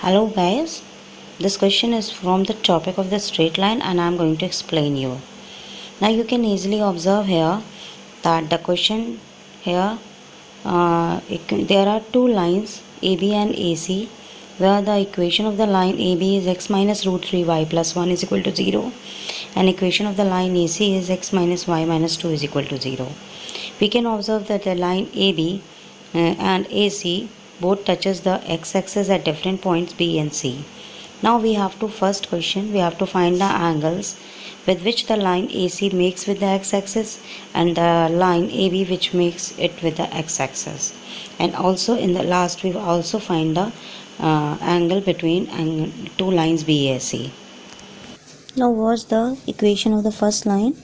Hello guys, this question is from the topic of the straight line and I am going to explain you. Now you can easily observe here that the question here there are two lines AB and AC where the equation of the line AB is x minus root 3y plus 1 is equal to 0 and equation of the line AC is x minus y minus 2 is equal to 0. We can observe that the line AB and AC both touches the x-axis at different points B and C. Now we have to find the angles with which the line AC makes with the x-axis and the line AB which makes it with the x-axis. And also in the last we also find the angle between two lines BAC. Now what's the equation of the first line?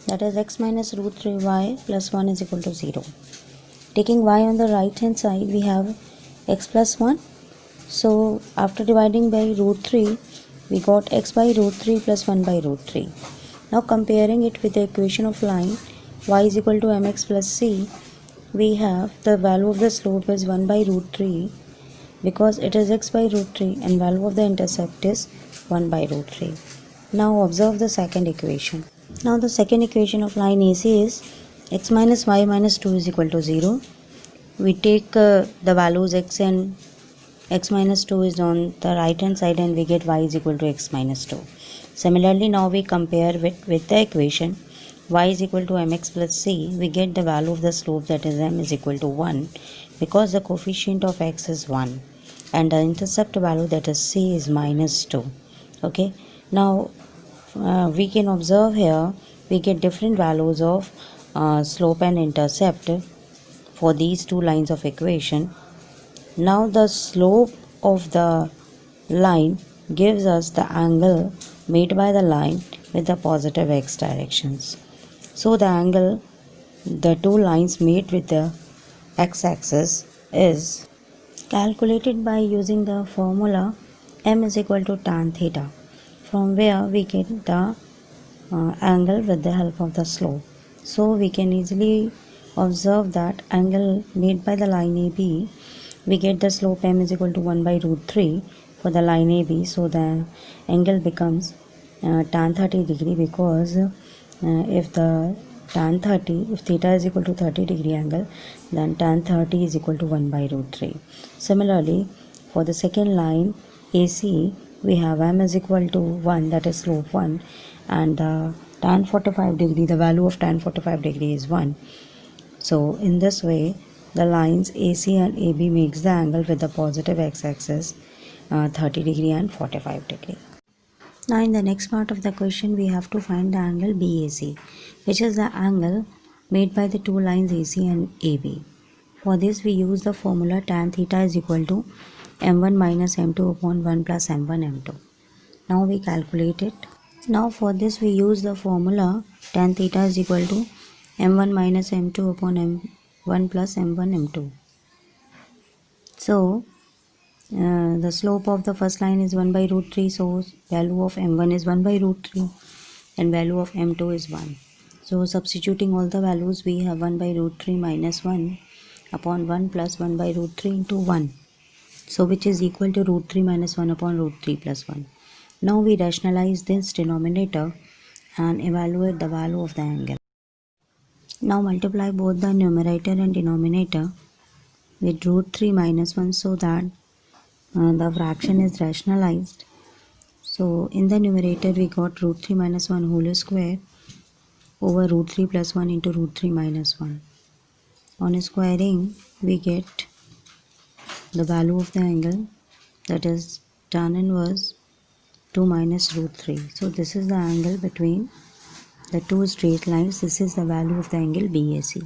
That is x minus root 3y plus 1 is equal to 0. Taking y on the right hand side, we have x plus 1. So after dividing by root 3, we got x by root 3 plus 1 by root 3. Now comparing it with the equation of line y is equal to mx plus c, we have the value of the slope is 1 by root 3 because it is x by root 3 and value of the intercept is 1 by root 3. Now observe the second equation. Now the second equation of line AC is x minus y minus 2 is equal to 0. We take the values x and x minus 2 is on the right hand side and we get y is equal to x minus 2. Similarly, now we compare with the equation y is equal to mx plus c. We get the value of the slope, that is m is equal to 1 because the coefficient of x is 1 and the intercept value, that is c, is minus 2. Okay. Now we can observe here we get different values of slope and intercept for these two lines of equation. Now the slope of the line gives us the angle made by the line with the positive x directions. So the angle the two lines made with the x-axis is calculated by using the formula m is equal to tan theta, from where we get the angle with the help of the slope. So we can easily observe that angle made by the line AB, we get the slope m is equal to 1 by root 3 for the line AB. So the angle becomes tan 30 degree because if theta is equal to 30 degree angle, then tan 30 is equal to 1 by root 3. Similarly, for the second line AC, we have m is equal to 1, that is slope 1, and tan 45 degree, the value of tan 45 degree is 1. So in this way the lines AC and AB makes the angle with the positive x-axis 30 degree and 45 degree. Now in the next part of the question we have to find the angle BAC, which is the angle made by the two lines AC and AB. For this we use the formula tan theta is equal to m1 minus m2 upon 1 plus m1 m2. Now we calculate it. Now for this we use the formula tan theta is equal to m1 minus m2 upon m1 plus m1 m2. So the slope of the first line is 1 by root 3, so value of m1 is 1 by root 3 and value of m2 is 1. So substituting all the values, we have 1 by root 3 minus 1 upon 1 plus 1 by root 3 into 1. So which is equal to root 3 minus 1 upon root 3 plus 1. Now we rationalize this denominator and evaluate the value of the angle. Now multiply both the numerator and denominator with root 3 minus 1 so that the fraction is rationalized. So in the numerator we got root 3 minus 1 whole square over root 3 plus 1 into root 3 minus 1. On squaring we get the value of the angle, that is tan inverse 2 minus root 3. So this is the angle between the two straight lines. This is the value of the angle BAC.